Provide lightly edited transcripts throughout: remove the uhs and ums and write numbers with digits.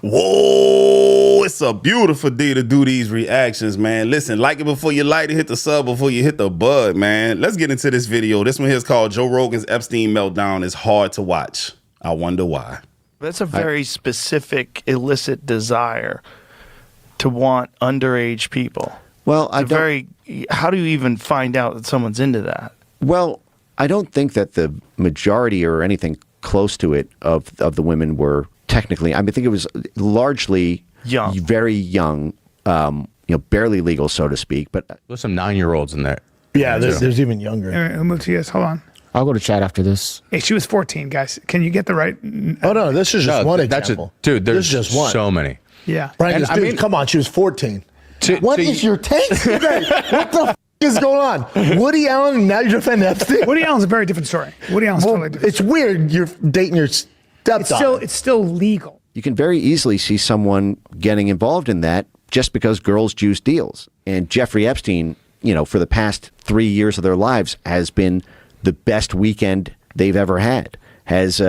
Whoa, it's a beautiful day to do these reactions, man. Listen, like it before you like it, hit the sub before you hit the bud, man. Let's get into this video. This one here is called Joe Rogan's Epstein Meltdown is hard to watch. I wonder why. That's a very specific illicit desire to want underage people. Well, how do you even find out that someone's into that? Well, I don't think that the majority or anything close to it of the women were technically, I think it was largely young, very young, barely legal, so to speak. But there's some 9-year-olds in there. Yeah, there's even younger. I'll move to you guys. Hold on. I'll go to chat after this. Hey, she was 14, guys. Can you get the right? Oh no, this is just one example. Dude, there's just one. So many. Yeah. Right. Dude, come on, she was 14. What is your take today? What the is going on? Woody Allen, and now you're defending Epstein? Woody Allen's a very different story. Woody Allen's totally different. It's weird you're dating your stepdaughter. It's still legal. You can very easily see someone getting involved in that just because girls juice deals. And Jeffrey Epstein, for the past 3 years of their lives has been the best weekend they've ever had. Has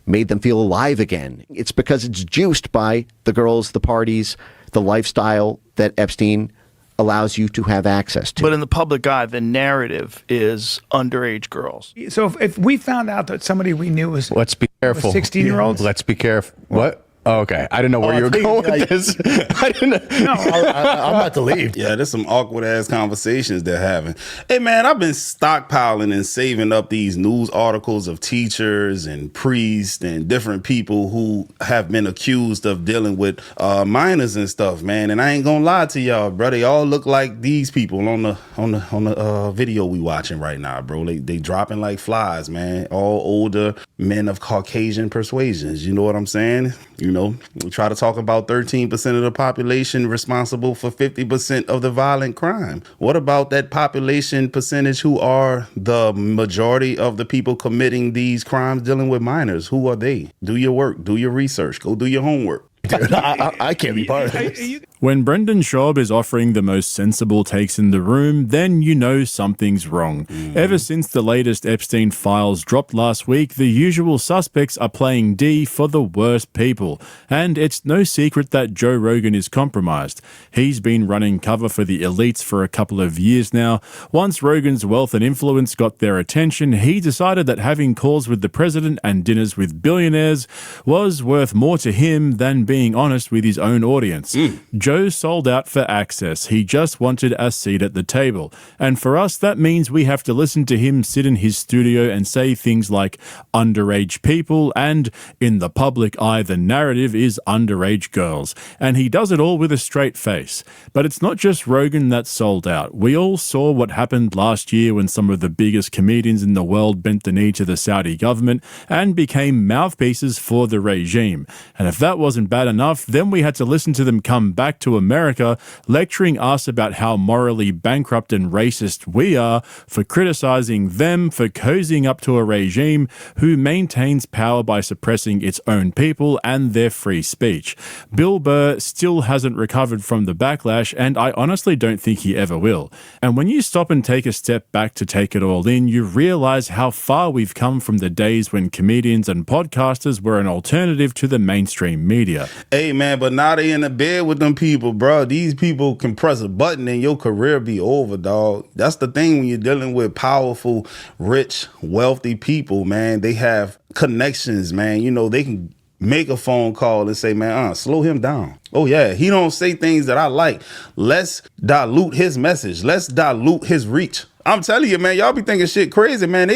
made them feel alive again. It's because it's juiced by the girls, the parties, the lifestyle that Epstein allows you to have access to. But in the public eye, the narrative is underage girls. So if we found out that somebody we knew was, let's be careful, 16-year-olds. Let's be careful. What? Oh, okay. I didn't know where you were going with this. I didn't know. No, I'm about to leave. Yeah, there's some awkward ass conversations they're having. Hey man, I've been stockpiling and saving up these news articles of teachers and priests and different people who have been accused of dealing with minors and stuff, man. And I ain't gonna lie to y'all, bro. They all look like these people on the video we watching right now, bro. They dropping like flies, man. All older men of Caucasian persuasions. You know what I'm saying? We try to talk about 13% of the population responsible for 50% of the violent crime. What about that population percentage who are the majority of the people committing these crimes dealing with minors? Who are they? Do your work, do your research, go do your homework. Dude, I can't be part of this. When Brendan Schaub is offering the most sensible takes in the room, then you know something's wrong. Ever since the latest Epstein files dropped last week, the usual suspects are playing D for the worst people. And it's no secret that Joe Rogan is compromised. He's been running cover for the elites for a couple of years now. Once Rogan's wealth and influence got their attention, he decided that having calls with the president and dinners with billionaires was worth more to him than being honest with his own audience. Joe sold out for access. He just wanted a seat at the table. And for us, that means we have to listen to him sit in his studio and say things like underage people and in the public eye, the narrative is underage girls. And he does it all with a straight face. But it's not just Rogan that's sold out. We all saw what happened last year when some of the biggest comedians in the world bent the knee to the Saudi government and became mouthpieces for the regime. And if that wasn't bad enough, then we had to listen to them come back to America, lecturing us about how morally bankrupt and racist we are for criticizing them for cozying up to a regime who maintains power by suppressing its own people and their free speech. Bill Burr still hasn't recovered from the backlash, and I honestly don't think he ever will. And when you stop and take a step back to take it all in, you realize how far we've come from the days when comedians and podcasters were an alternative to the mainstream media. Hey man, but now they in the bed with them people, bro. These people can press a button and your career be over, dog. That's the thing when you're dealing with powerful, rich, wealthy people, man. They have connections, man. They can make a phone call and say, man, slow him down. Oh yeah, he don't say things that I like. Let's dilute his message. Let's dilute his reach. I'm telling you, man, y'all be thinking shit crazy, man.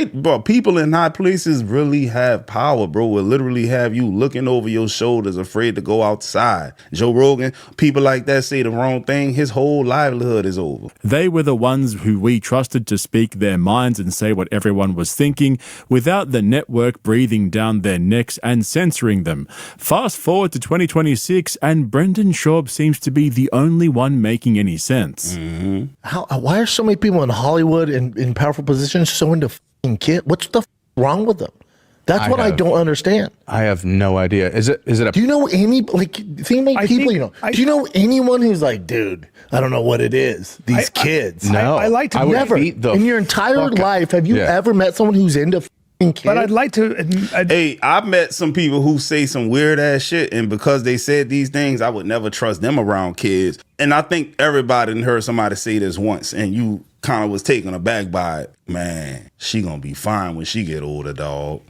People in high places really have power, bro. Will literally have you looking over your shoulders, afraid to go outside. Joe Rogan, people like that say the wrong thing, his whole livelihood is over. They were the ones who we trusted to speak their minds and say what everyone was thinking without the network breathing down their necks and censoring them. Fast forward to 2026 and Brendan Schaub seems to be the only one making any sense. Why are so many people in Hollywood and in powerful positions so into f***ing kids? What's the f*** wrong with them? That's what I don't understand. I have no idea. Is it do you know any, think about people, do you know anyone who's like, dude, I don't know what it is. These kids. No. I like to never. In your entire life, have you ever met someone who's into f***ing kid. But I'd like to. Hey, I've met some people who say some weird ass shit, and because they said these things, I would never trust them around kids. And I think everybody done heard somebody say this once, and you kind of was taken aback by it. Man, she gonna be fine when she get older, dog.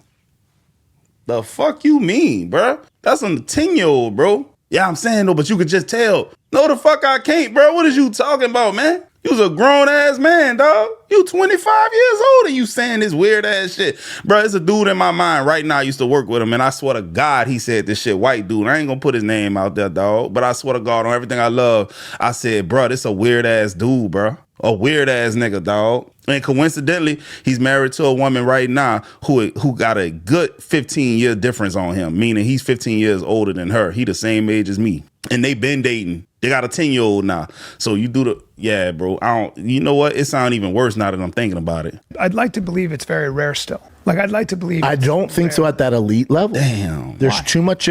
The fuck you mean, bro? That's a 10-year-old, bro. Yeah, I'm saying though, but you could just tell. No, the fuck I can't, bro. What is you talking about, man? You was a grown ass man, dog. You 25 years old and you saying this weird ass shit. Bro, it's a dude in my mind right now. I used to work with him, and I swear to God, he said this shit. White dude. I ain't gonna put his name out there, dog. But I swear to God, on everything I love, I said, bro, this a weird ass dude, bro. A weird ass nigga, dog. And coincidentally, he's married to a woman right now who got a good 15-year difference on him, meaning he's 15 years older than her. He the same age as me. And they been dating. They got a 10-year-old now. So you do yeah, bro. You know what? It sounds even worse now that I'm thinking about it. I'd like to believe it's very rare still. Like, I'd like to believe. I don't think so at that elite level. Damn. There's too much.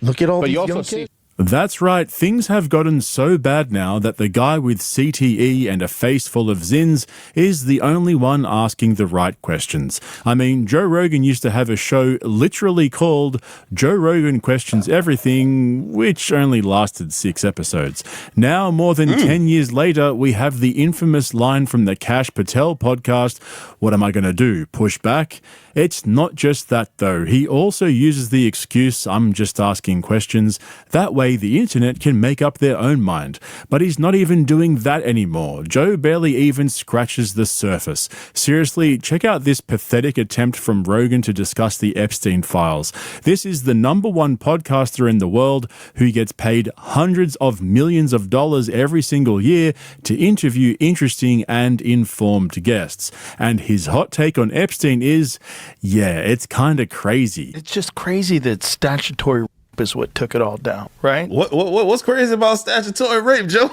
Look at all But these you also young see kids. That's right, things have gotten so bad now that the guy with CTE and a face full of zins is the only one asking the right questions. I mean, Joe Rogan used to have a show literally called Joe Rogan Questions Everything, which only lasted 6 episodes. Now, more than 10 years later, we have the infamous line from the Kash Patel podcast, "What am I going to do, push back?" It's not just that, though. He also uses the excuse, "I'm just asking questions." That way, the internet can make up their own mind. But he's not even doing that anymore. Joe barely even scratches the surface. Seriously, check out this pathetic attempt from Rogan to discuss the Epstein files. This is the #1 podcaster in the world who gets paid hundreds of millions of dollars every single year to interview interesting and informed guests. And his hot take on Epstein is, yeah, it's kind of crazy. It's just crazy that statutory rape is what took it all down, right? What's crazy about statutory rape, Joe?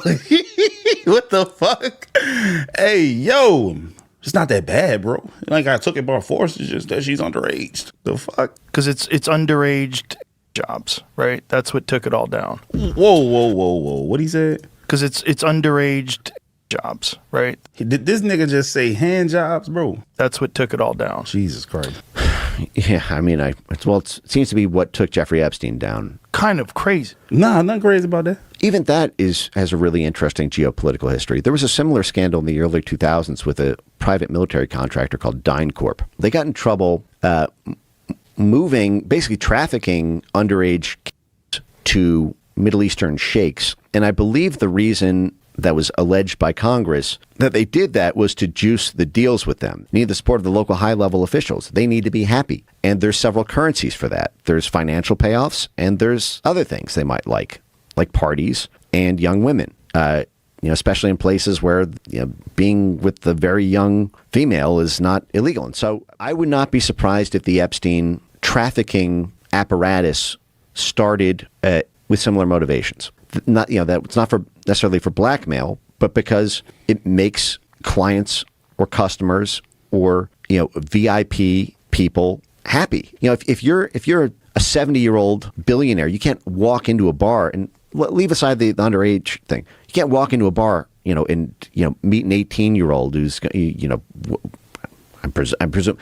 What the fuck? Hey, yo, it's not that bad, bro. Like, I took it by force. It's just that she's underage. The fuck? Because it's underage jobs, right? That's what took it all down. Whoa. What he said? Because it's underage jobs, right? Did this nigga just say hand jobs, bro? That's what took it all down. Jesus Christ. Yeah, I mean, it seems to be what took Jeffrey Epstein down. Kind of crazy. Nah, nothing crazy about that. Even that has a really interesting geopolitical history. There was a similar scandal in the early 2000s with a private military contractor called DynCorp. They got in trouble basically trafficking underage kids to Middle Eastern sheikhs. And I believe the reason that was alleged by Congress that they did that was to juice the deals with them. Need the support of the local high-level officials. They need to be happy. And there's several currencies for that. There's financial payoffs, and there's other things they might like parties and young women, especially in places where being with the very young female is not illegal. And so I would not be surprised if the Epstein trafficking apparatus started with similar motivations. Not that it's not necessarily for blackmail, but because it makes clients or customers or VIP people happy. If you're a 70-year-old billionaire, you can't walk into a bar and leave aside the underage thing. You can't walk into a bar, and meet an 18-year-old who's I'm presume.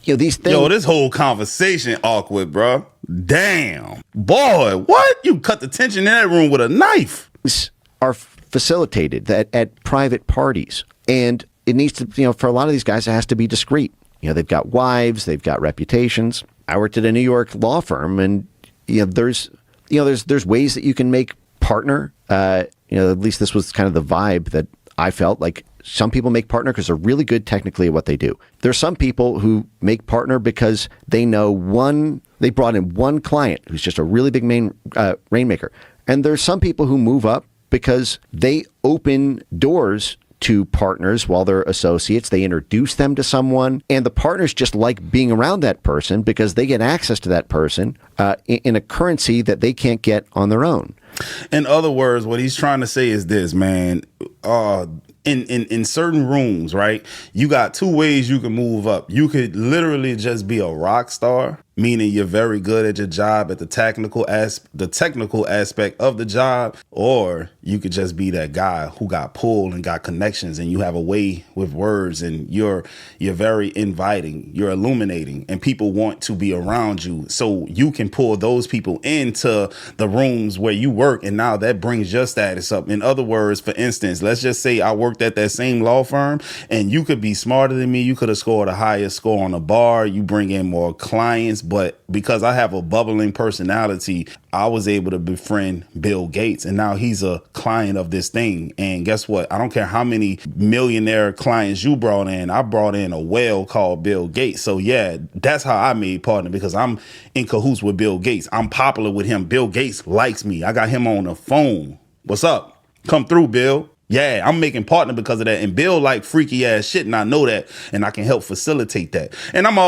These things. Yo, this whole conversation awkward, bro. Damn. Boy, what? You cut the tension in that room with a knife. Are facilitated at private parties. And it needs to, for a lot of these guys, it has to be discreet. They've got wives, they've got reputations. I worked at a New York law firm, and there's ways that you can make partner. At least this was kind of the vibe that I felt like. Some people make partner because they're really good technically at what they do. There's some people who make partner because they brought in one client who's just a really big rainmaker. And there's some people who move up because they open doors to partners while they're associates. They introduce them to someone, and the partners just like being around that person because they get access to that person in a currency that they can't get on their own. In other words, what he's trying to say is this, man. In certain rooms, right, you got 2 ways you can move up. You could literally just be a rock star, meaning you're very good at your job at the technical aspect of the job, or you could just be that guy who got pulled and got connections, and you have a way with words, and you're very inviting, you're illuminating, and people want to be around you, so you can pull those people into the rooms where you work, and now that brings your status up. In other words, for instance, let's just say I worked at that same law firm, and you could be smarter than me, you could have scored a higher score on the bar, you bring in more clients, but because I have a bubbling personality, I was able to befriend Bill Gates, and now he's a client of this thing. And guess what? I don't care how many millionaire clients you brought in. I brought in a whale called Bill Gates. So yeah, that's how I made partner, because I'm in cahoots with Bill Gates. I'm popular with him. Bill Gates likes me. I got him on the phone. What's up? Come through, Bill. Yeah, I'm making partner because of that. And Bill like freaky ass shit, and I know that, and I can help facilitate that. And I'm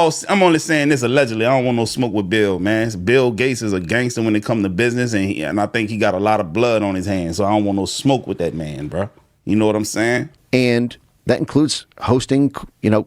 only saying this allegedly. I don't want no smoke with Bill, man. Bill Gates is a gangster when it comes to business, and I think he got a lot of blood on his hands. So I don't want no smoke with that man, bro. You know what I'm saying? And that includes hosting,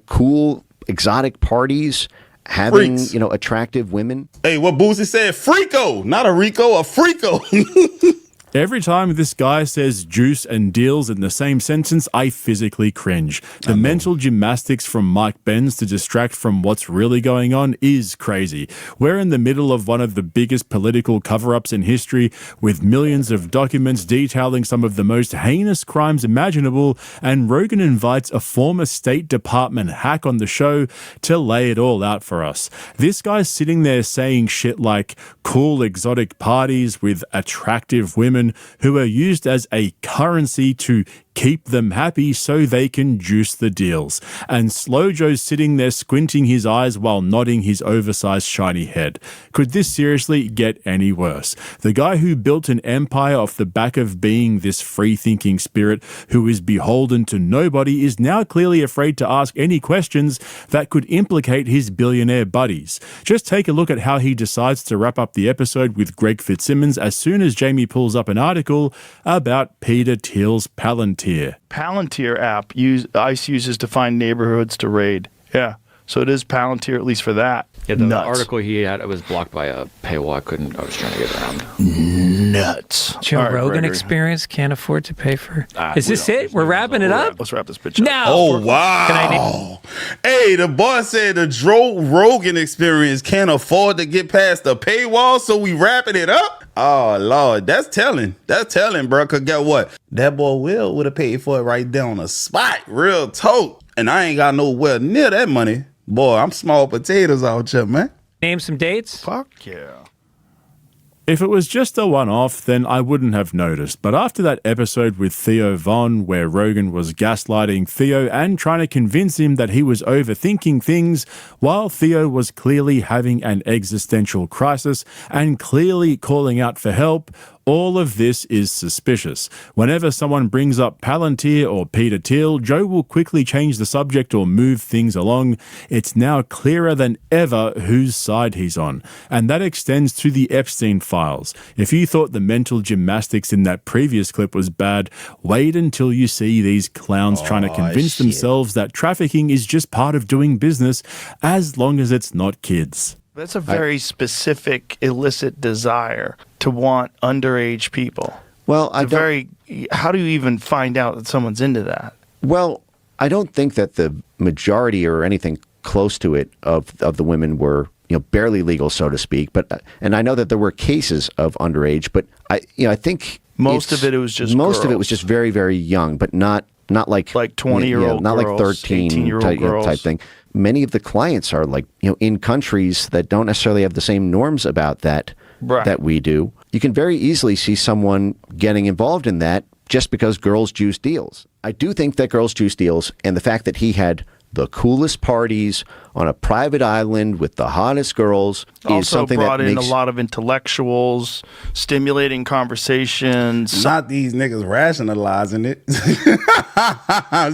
cool exotic parties, having, Freaks. Attractive women. Hey, what Boosie said? Freako, not a Rico, a Freako. Every time this guy says juice and deals in the same sentence, I physically cringe. The mental gymnastics from Mike Benz to distract from what's really going on is crazy. We're in the middle of one of the biggest political cover-ups in history, with millions of documents detailing some of the most heinous crimes imaginable, and Rogan invites a former State Department hack on the show to lay it all out for us. This guy's sitting there saying shit like cool exotic parties with attractive women who are used as a currency to keep them happy so they can juice the deals. And Slow Joe's sitting there squinting his eyes while nodding his oversized shiny head. Could this seriously get any worse? The guy who built an empire off the back of being this free-thinking spirit who is beholden to nobody is now clearly afraid to ask any questions that could implicate his billionaire buddies. Just take a look at how he decides to wrap up the episode with Greg Fitzsimmons as soon as Jamie pulls up an article about Peter Thiel's Palantir. Palantir app ICE uses to find neighborhoods to raid. Yeah. So it is Palantir, at least for that. Yeah, the Nuts. article he had, it was blocked by a paywall. I was trying to get around. Nuts. Joe All right, Rogan Gregory. Experience can't afford to pay for. We Is this don't. it? We're wrapping it up? Let's wrap this bitch up. No. Oh, wow. Hey, the boss said the Joe Rogan Experience can't afford to get past the paywall, so we wrapping it up? Oh, Lord. That's telling. That's telling, bro. Because guess what? That boy Will would have paid for it right there on the spot. Real tote. And I ain't got nowhere near that money. Boy, I'm small potatoes out here, man. Name some dates. Fuck yeah. If it was just a one-off, then I wouldn't have noticed. But after that episode with Theo Von, where Rogan was gaslighting Theo and trying to convince him that he was overthinking things, while Theo was clearly having an existential crisis and clearly calling out for help, all of this is suspicious. Whenever someone brings up Palantir or Peter Thiel, Joe will quickly change the subject or move things along. It's now clearer than ever whose side he's on. And that extends to the Epstein files. If you thought the mental gymnastics in that previous clip was bad, wait until you see these clowns trying to convince themselves that trafficking is just part of doing business, as long as it's not kids. That's a very specific illicit desire to want underage people. Well, How do you even find out that someone's into that? Well, I don't think that the majority or anything close to it of the women were, barely legal, so to speak. But and I know that there were cases of underage, but I think Most of it was just of it was girls. just very, very young, but not like 20-year-old not girls, like 13 18-year-old type, girls. type thing. Many of the clients are in countries that don't necessarily have the same norms about that that we do. You can very easily see someone getting involved in that just because girls juice deals. I do think that girls juice deals, and the fact that he had the coolest parties on a private island with the hottest girls is Also something brought that in makes a lot of intellectuals, stimulating conversations. Not these niggas rationalizing it.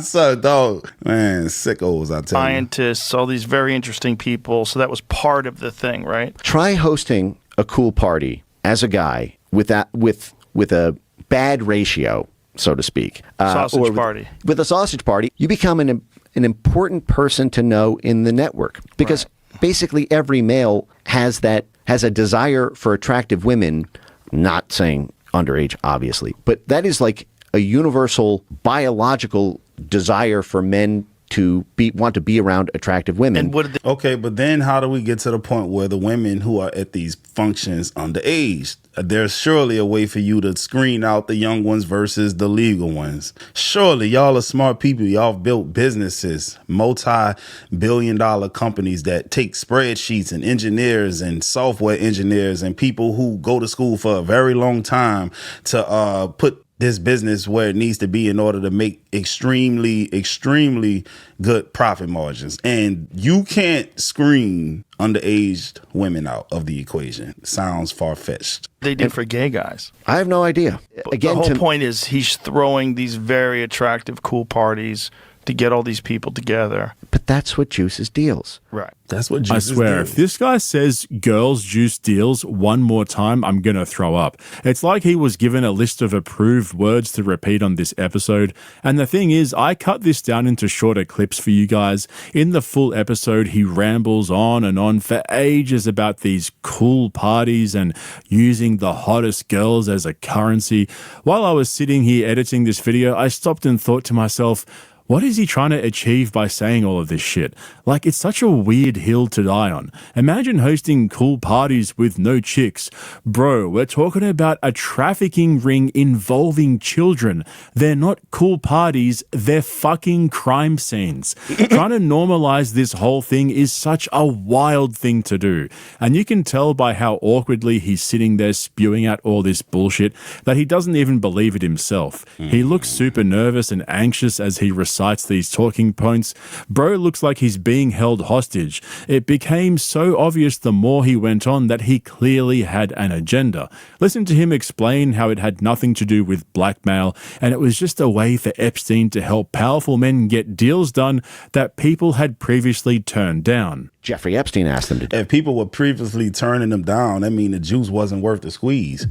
So, dog, man, sickos, I tell you. Scientists, all these very interesting people. So that was part of the thing, right? Try hosting a cool party as a guy with a bad ratio, so to speak. Sausage party. With a sausage party, you become an important person to know in the network because basically every male has a desire for attractive women, not saying underage, obviously, but that is like a universal biological desire for men to want to be around attractive women. And Okay, but then how do we get to the point where the women who are at these functions underage? There's surely a way for you to screen out the young ones versus the legal ones. Surely y'all are smart people. Y'all have built businesses, multi-billion-dollar companies that take spreadsheets and engineers and software engineers and people who go to school for a very long time to put this business where it needs to be in order to make extremely good profit margins. And you can't screen underage women out of the equation. Sounds far-fetched. they do for gay guys. I have no idea. Again, the whole point is he's throwing these very attractive, cool parties to get all these people together. But that's what juices deals. Right. That's what I Jesus swear, did. if this guy says girls juice deals one more time, I'm going to throw up. It's like he was given a list of approved words to repeat on this episode. And the thing is, I cut this down into shorter clips for you guys. In the full episode, he rambles on and on for ages about these cool parties and using the hottest girls as a currency. While I was sitting here editing this video, I stopped and thought to myself, what is he trying to achieve by saying all of this shit? Like, it's such a weird hill to die on. Imagine hosting cool parties with no chicks. Bro, we're talking about a trafficking ring involving children. They're not cool parties, they're fucking crime scenes. Trying to normalize this whole thing is such a wild thing to do. And you can tell by how awkwardly he's sitting there spewing out all this bullshit that he doesn't even believe it himself. He looks super nervous and anxious as he recites these talking points. Bro looks like he's being held hostage. It became so obvious the more he went on that he clearly had an agenda. Listen to him explain how it had nothing to do with blackmail, and it was just a way for Epstein to help powerful men get deals done that people had previously turned down. Jeffrey Epstein asked them to do. If people were previously turning them down, that means the juice wasn't worth the squeeze.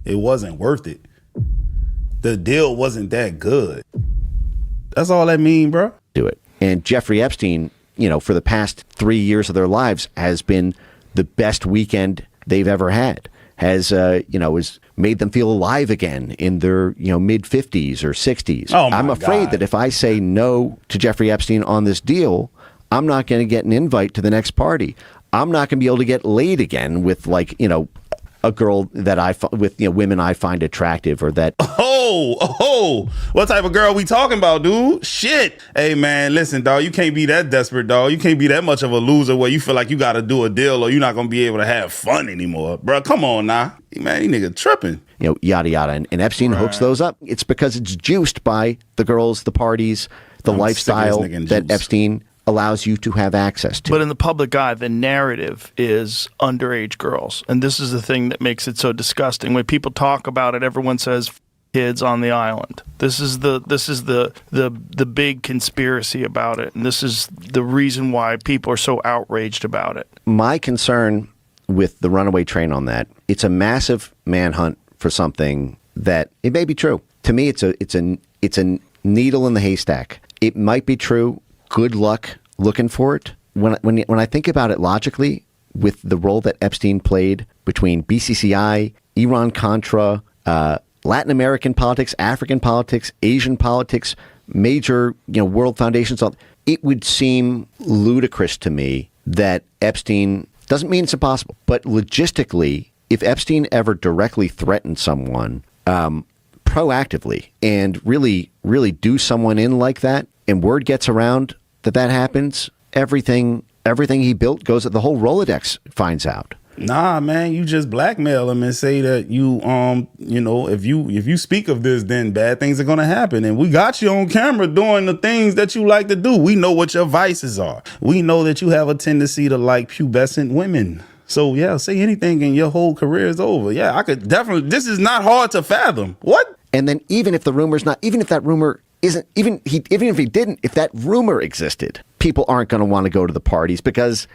It wasn't worth it. The deal wasn't that good. That's all that mean, bro. Do it. And Jeffrey Epstein, for the past 3 years of their lives has been the best weekend they've ever had. Has made them feel alive again in their, mid 50s or 60s. Oh my I'm afraid God. that if I say no to Jeffrey Epstein on this deal, I'm not going to get an invite to the next party. I'm not going to be able to get laid again with a girl that women I find attractive or that. What type of girl we talking about, dude? Shit. Hey, man, listen, dog, you can't be that desperate, dog. You can't be that much of a loser where you feel like you got to do a deal or you're not going to be able to have fun anymore. Bro, come on now. Man, you nigga tripping. Yada, yada. And Epstein hooks those up. It's because it's juiced by the girls, the parties, the lifestyle that Epstein allows you to have access to. But in the public eye, the narrative is underage girls. And this is the thing that makes it so disgusting. When people talk about it, everyone says kids on the island. This is the big conspiracy about it. And this is the reason why people are so outraged about it. My concern with the runaway train on that, it's a massive manhunt for something that it may be true. To me, it's a needle in the haystack. It might be true. Good luck looking for it. When I think about it logically, with the role that Epstein played between BCCI, Iran-Contra, Latin American politics, African politics, Asian politics, major world foundations, it would seem ludicrous to me that Epstein doesn't mean it's impossible, but logistically, if Epstein ever directly threatened someone proactively and really do someone in like that, and word gets around that happens, everything he built goes, the whole Rolodex finds out. Nah, man, you just blackmail him and say that if you speak of this, then bad things are gonna happen. And we got you on camera doing the things that you like to do. We know what your vices are. We know that you have a tendency to like pubescent women. So yeah, say anything and your whole career is over. Yeah, I could definitely. This is not hard to fathom. What? And then even if that rumor existed, people aren't going to want to go to the parties because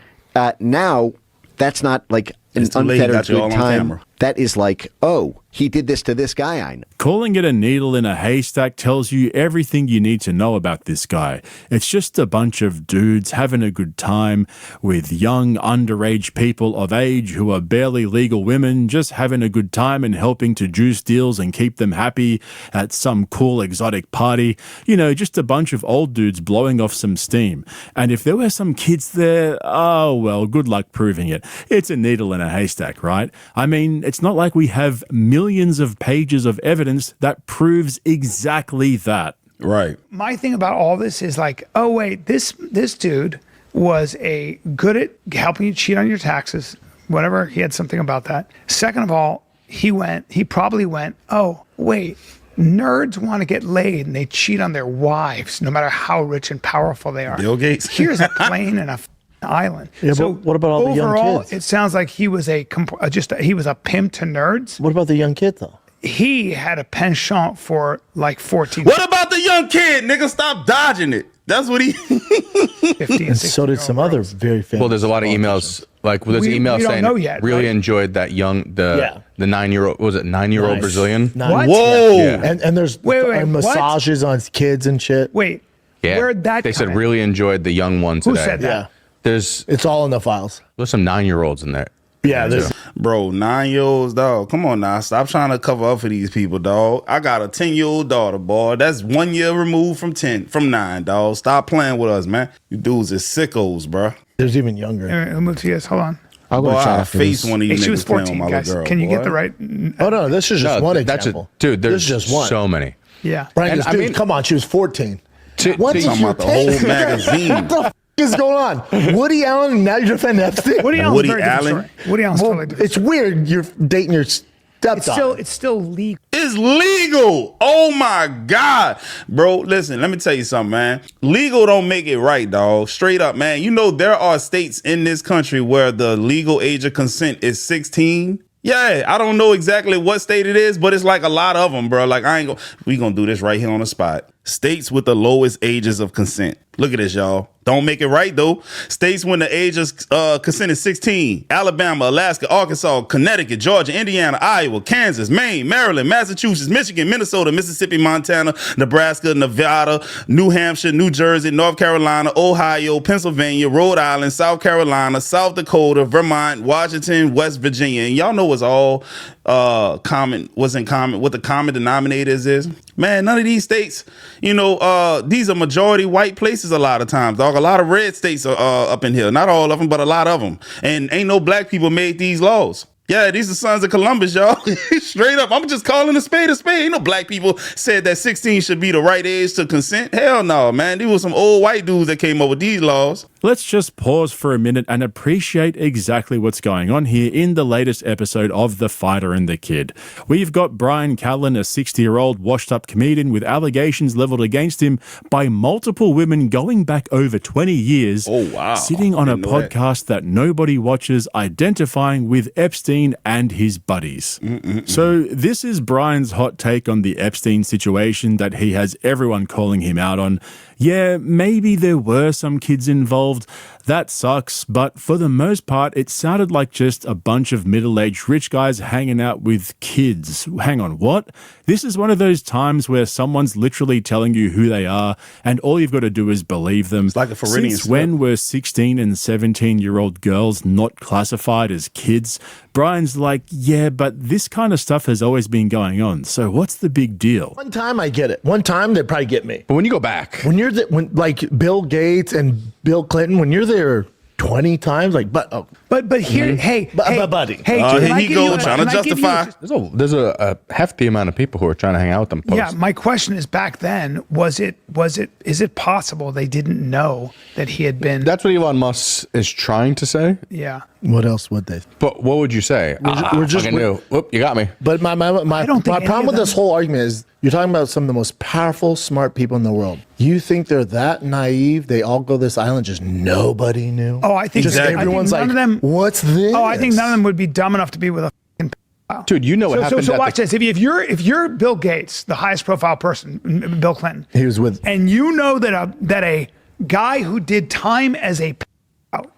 now that's not like an It's too late, unfettered got you all good on time, camera. that is like, oh, he did this to this guy I know. Calling it a needle in a haystack tells you everything you need to know about this guy. It's just a bunch of dudes having a good time with young, underage people of age who are barely legal women, just having a good time and helping to juice deals and keep them happy at some cool exotic party. You know, just a bunch of old dudes blowing off some steam. And if there were some kids there, oh well, good luck proving it. It's a needle in a haystack, right? I mean, it's not like we have millions of pages of evidence that proves exactly that. Right. My thing about all this is like, oh wait, this dude was a good at helping you cheat on your taxes, whatever. He had something about that. Second of all, he probably went, oh wait, nerds want to get laid and they cheat on their wives, no matter how rich and powerful they are. Bill Gates. Here's a plane and a island. Yeah, so but what about all the young overall, kids? it sounds like he was he was a pimp to nerds. What about the young kid though? He had a penchant for like 14. What about the young kid? Nigga, stop dodging it. That's what he. 50 And so did some other very famous. Well, there's a lot of emails. Like, there's We emails don't saying know yet, really right? enjoyed that the 9-year-old, was it 9-year-old Nice. Brazilian? Nice. What? Whoa. Yeah. And there's Wait, and what? massages on kids and shit. Wait, Yeah. where'd that They said come in? really enjoyed the young one today. Who said that? Yeah, There's it's all in the files. some 9-year-olds in there. Yeah, there's Bro, 9-year-olds, dog. Come on now. Stop trying to cover up for these people, dog. I got a 10-year-old daughter, boy. That's 1 year removed from 9, dog. Stop playing with us, man. You dudes is sickos, bro. there's even younger. Who moved to you guys? Hold on. I'll go Boy, to chat I after face this. one of you Hey, she was niggas playing 14, with my guys. little girl. Can you get boy. the right? Oh no, this is just one that's example. dude. There's this is just one. so many. Yeah. Brian And goes, I dude, mean- come on, she was 14. To- What to- is Talking your about the whole take? magazine. What the is going on? Woody Allen, and now you're defending Epstein? Woody Allen's Woody very different Allen? story. Woody Allen's Well, totally different. it's weird. You're dating your stepdaughter. It's still legal. It's legal. Oh my God. Bro, listen, let me tell you something, man. Legal don't make it right, dog. Straight up, man. You know, there are states in this country where the legal age of consent is 16. Yeah, I don't know exactly what state it is, but it's like a lot of them, bro. Like, we gonna do this right here on the spot. States with the lowest ages of consent. Look at this, y'all. Don't make it right, though. States when the age of consent is 16. Alabama, Alaska, Arkansas, Connecticut, Georgia, Indiana, Iowa, Kansas, Maine, Maryland, Massachusetts, Michigan, Minnesota, Mississippi, Montana, Nebraska, Nevada, New Hampshire, New Jersey, North Carolina, Ohio, Pennsylvania, Rhode Island, South Carolina, South Dakota, Vermont, Washington, West Virginia. And y'all know what's all common, what's in common, what the common denominators is? Man, none of these states, you know, these are majority white places a lot of times, dog. A lot of red states are up in here. Not all of them, but a lot of them. And ain't no black people made these laws. Yeah, these are sons of Columbus, y'all. Straight up. I'm just calling a spade a spade. Ain't no black people said that 16 should be the right age to consent. Hell no, man. These were some old white dudes that came up with these laws. Let's just pause for a minute and appreciate exactly what's going on here in the latest episode of The Fighter and the Kid. We've got Brian Callen, a 60-year-old washed-up comedian with allegations leveled against him by multiple women going back over 20 years. Oh, wow. Sitting on a Didn't know that. podcast that nobody watches, identifying with Epstein and his buddies. So this is Brian's hot take on the Epstein situation that he has everyone calling him out on. Yeah, maybe there were some kids involved. That sucks, but for the most part, it sounded like just a bunch of middle-aged rich guys hanging out with kids. Hang on, what? This is one of those times where someone's literally telling you who they are, and all you've got to do is believe them. It's like a Floridian Since slip. when were 16 and 17-year-old girls not classified as kids? Brian's like, yeah, but this kind of stuff has always been going on, so what's the big deal? One time I get it. One time they'd probably get me. But when you go back, When you're when like Bill Gates and Bill Clinton, when you're there 20 times, like But here, hey, buddy. hey, Here can I he give go, you- trying to can I give you- justify. there's a hefty amount of people who are trying to hang out with them. Post. Yeah, my question is, back then, is it possible they didn't know that he had been? That's what Elon Musk is trying to say. Yeah. What else would they? But what would you say? we're just- fucking knew. Whoop, you got me. But my I don't think any problem of with this them- whole argument is you're talking about some of the most powerful, smart people in the world. You think they're that naive? They all go to this island, just nobody knew. Oh, I think just I think everyone's none like, of them. what's this? Oh, I think none of them would be dumb enough to be with a fucking pedophile. Dude, you know what happened. So at watch the- this. If you're Bill Gates, the highest profile person, Bill Clinton, He was with. and you know that a guy who did time as a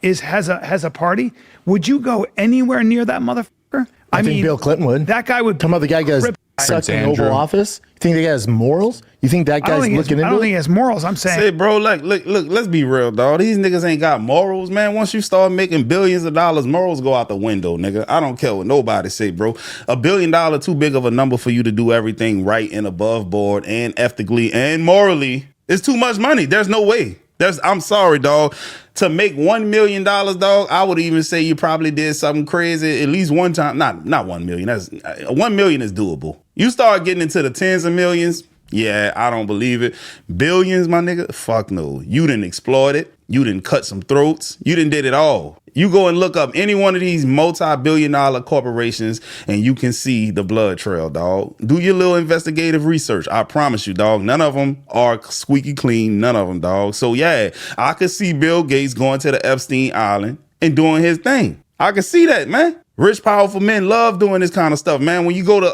has a party, would you go anywhere near that motherfucker? I think Bill Clinton would. That guy would come out. The guy guy's sucked in the Oval Office. You think that guy has morals? You think that guy's looking into it? I don't think he has morals. I'm saying. Say, bro, look, let's be real, dog. These niggas ain't got morals, man. Once you start making billions of dollars, morals go out the window, nigga. I don't care what nobody say, bro. $1 billion, too big of a number for you to do everything right and above board and ethically and morally. It's too much money. There's no way. I'm sorry, dog. To make $1 million, dog, I would even say you probably did something crazy at least one time. Not 1 million. That's 1 million is doable. You start getting into the tens of millions. Yeah, I don't believe it. Billions, my nigga. Fuck no. You didn't exploit it. You didn't cut some throats. You didn't did it all. You go and look up any one of these multi-billion-dollar corporations and you can see the blood trail, dog. Do your little investigative research. I promise you, dog. None of them are squeaky clean. None of them, dog. So, yeah, I could see Bill Gates going to the Epstein Island and doing his thing. I can see that, man. Rich, powerful men love doing this kind of stuff, man. When you go to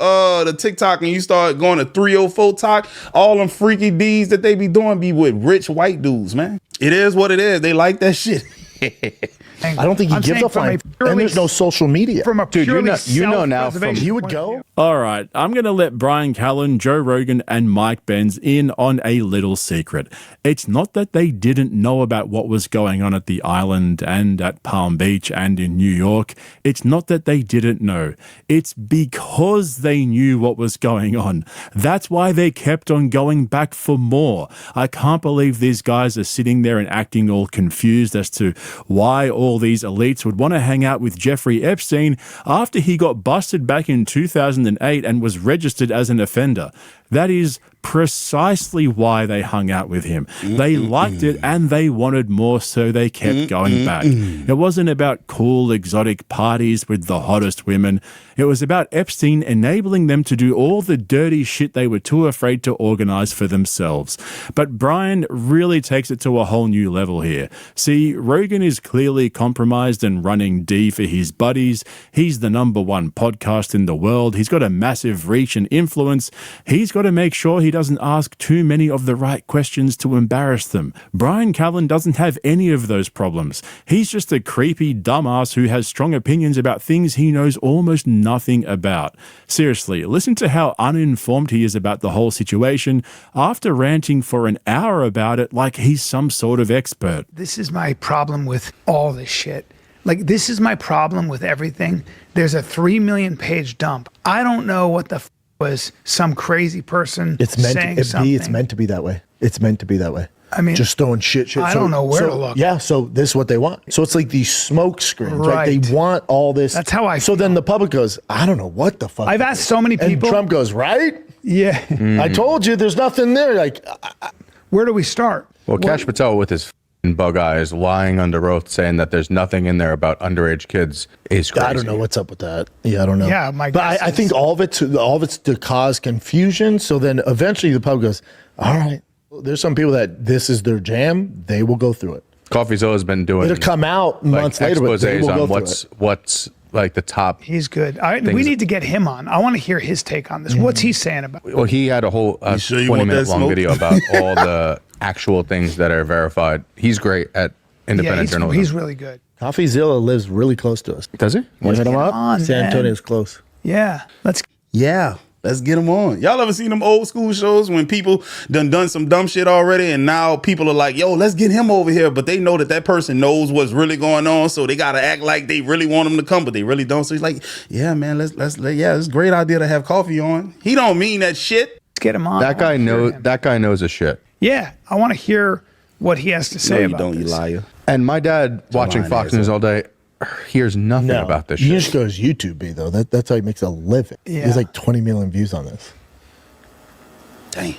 the TikTok and you start going to 304 talk, all them freaky deeds that they be doing be with rich white dudes, man. It is what it is. They like that shit. I don't think he gives a fine. And there's no social media. From a purely you know now from you would go. All right, I'm going to let Brian Callen, Joe Rogan, and Mike Benz in on a little secret. It's not that they didn't know about what was going on at the island and at Palm Beach and in New York. It's not that they didn't know. It's because they knew what was going on. That's why they kept on going back for more. I can't believe these guys are sitting there and acting all confused as to why all these elites would want to hang out with Jeffrey Epstein after he got busted back in 2008 and was registered as an offender. That is precisely why they hung out with him. They liked it and they wanted more, so they kept going back. It wasn't about cool, exotic parties with the hottest women. It was about Epstein enabling them to do all the dirty shit they were too afraid to organize for themselves. But Brian really takes it to a whole new level here. See, Rogan is clearly compromised and running D for his buddies. He's the #1 podcast in the world. He's got a massive reach and influence. He's got to make sure he doesn't ask too many of the right questions to embarrass them. Brian Callen doesn't have any of those problems. He's just a creepy dumbass who has strong opinions about things he knows almost nothing about. Seriously, listen to how uninformed he is about the whole situation after ranting for an hour about it like he's some sort of expert. This is my problem with all this shit. Like, this is my problem with everything. There's a 3 million page dump. I don't know what the was some crazy person saying something. It's meant to be that way. It's meant to be that way. I mean, just throwing shit. I don't know where to look. Yeah, so this is what they want. So it's like these smoke screens, right? They want all this. That's how I feel. So then the public goes, I don't know what the fuck. I've asked so many people. And Trump goes, right? Yeah. I told you there's nothing there. Like, where do we start? Well, Kash Patel with his bug eyes lying under oath saying that there's nothing in there about underage kids is crazy. I don't know what's up with that. Yeah, I don't know. Yeah, but I think all of it's to cause confusion. So then eventually the public goes, all right, there's some people that this is their jam. They will go through it. CoffeeZilla's been doing. It'll come out months later, but they will go on what's like the top. He's good. We need to get him on. I want to hear his take on this. What's he saying about it? Well, he had a whole 20-minute long video about all the actual things that are verified. He's great at independent journalism. He's really good. CoffeeZilla lives really close to us. Does he? Want to hit him up? San Antonio's close. Yeah. Let's get them on. Y'all ever seen them old school shows when people done some dumb shit already and now people are like, yo, let's get him over here. But they know that person knows what's really going on. So they got to act like they really want him to come, but they really don't. So he's like, yeah, man, it's a great idea to have coffee on. He don't mean that shit. Let's get him on. That guy knows a shit. Yeah. I want to hear what he has to say about this. You liar. And my dad watching Fox News all day hears nothing about this shit. He just goes YouTube though. That's how he makes a living. Yeah. He has like 20 million views on this. Dang.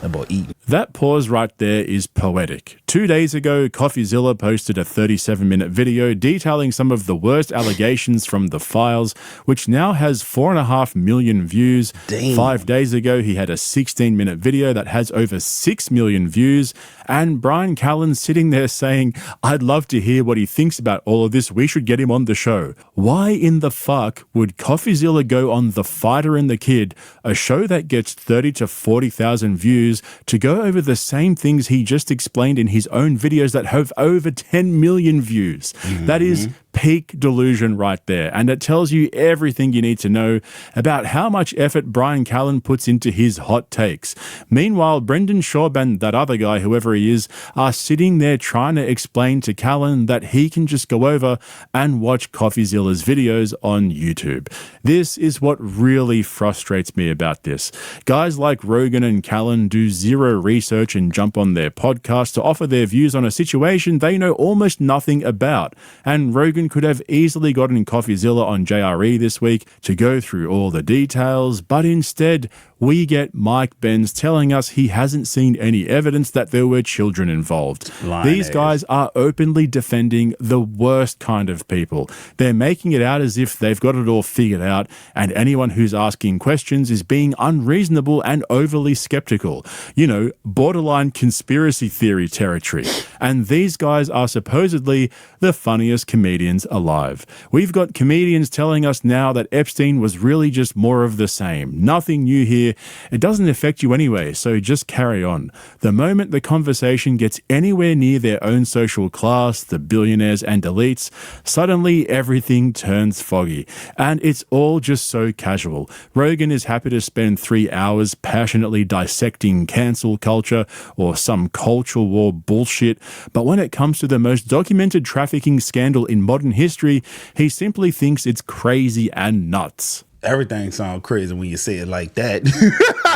That boy eating. That pause right there is poetic. 2 days ago, CoffeeZilla posted a 37-minute video detailing some of the worst allegations from the files, which now has 4.5 million views. Dang. 5 days ago, he had a 16-minute video that has over 6 million views. And Brian Callen sitting there saying, I'd love to hear what he thinks about all of this. We should get him on the show. Why in the fuck would CoffeeZilla go on The Fighter and the Kid, a show that gets 30 to 40,000 views, to go over the same things he just explained in his his own videos that have over 10 million views. That is peak delusion right there, and it tells you everything you need to know about how much effort Brian Callen puts into his hot takes. Meanwhile, Brendan Schaub and that other guy, whoever he is, are sitting there trying to explain to Callen that he can just go over and watch CoffeeZilla's videos on YouTube. This is what really frustrates me about this. Guys like Rogan and Callen do zero research and jump on their podcast to offer their views on a situation they know almost nothing about, and Rogan could have easily gotten CoffeeZilla on JRE this week to go through all the details, but instead we get Mike Benz telling us he hasn't seen any evidence that there were children involved. These guys are openly defending the worst kind of people. They're making it out as if they've got it all figured out, and anyone who's asking questions is being unreasonable and overly skeptical. You know, borderline conspiracy theory territory. And these guys are supposedly the funniest comedians alive. We've got comedians telling us now that Epstein was really just more of the same. Nothing new here. It doesn't affect you anyway, so just carry on. The moment the conversation gets anywhere near their own social class, the billionaires and elites, suddenly everything turns foggy. And it's all just so casual. Rogan is happy to spend 3 hours passionately dissecting cancel culture or some cultural war bullshit, but when it comes to the most documented trafficking scandal in modern history, he simply thinks it's crazy and nuts. Everything sounds crazy when you say it like that.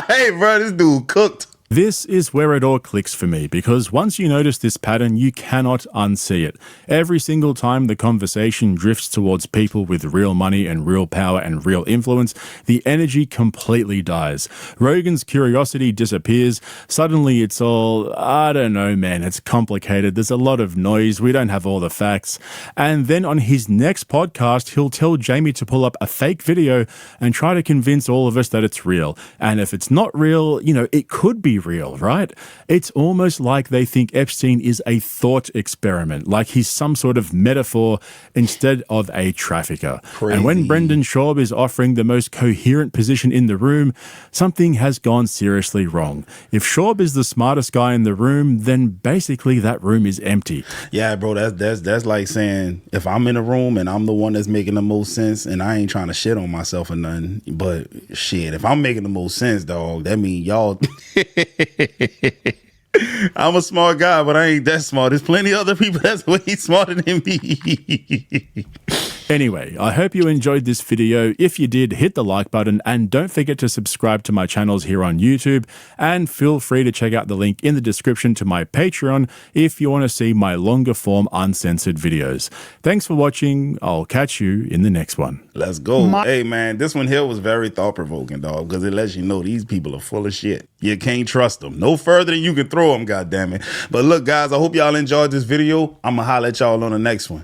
Hey, bro, this dude cooked. This is where it all clicks for me, because once you notice this pattern, you cannot unsee it. Every single time the conversation drifts towards people with real money and real power and real influence, the energy completely dies. Rogan's curiosity disappears. Suddenly it's all, I don't know, man, it's complicated. There's a lot of noise. We don't have all the facts. And then on his next podcast, he'll tell Jamie to pull up a fake video and try to convince all of us that it's real. And if it's not real, you know, it could be real, right? It's almost like they think Epstein is a thought experiment, like he's some sort of metaphor instead of a trafficker. Crazy. And when Brendan Schaub is offering the most coherent position in the room, something has gone seriously wrong. If Schaub is the smartest guy in the room, then basically that room is empty. Yeah, bro, that's like saying if I'm in a room and I'm the one that's making the most sense, and I ain't trying to shit on myself or nothing, but shit, if I'm making the most sense, dog, that mean y'all I'm a smart guy, but I ain't that smart. There's plenty of other people that's way smarter than me. Anyway, I hope you enjoyed this video. If you did, hit the like button and don't forget to subscribe to my channels here on YouTube, and feel free to check out the link in the description to my Patreon if you want to see my longer form uncensored videos. Thanks for watching. I'll catch you in the next one. Let's go. Hey man, this one here was very thought-provoking, dog, because it lets you know these people are full of shit. You can't trust them. No further than you can throw them, goddammit. But look, guys, I hope y'all enjoyed this video. I'm gonna holler at y'all on the next one.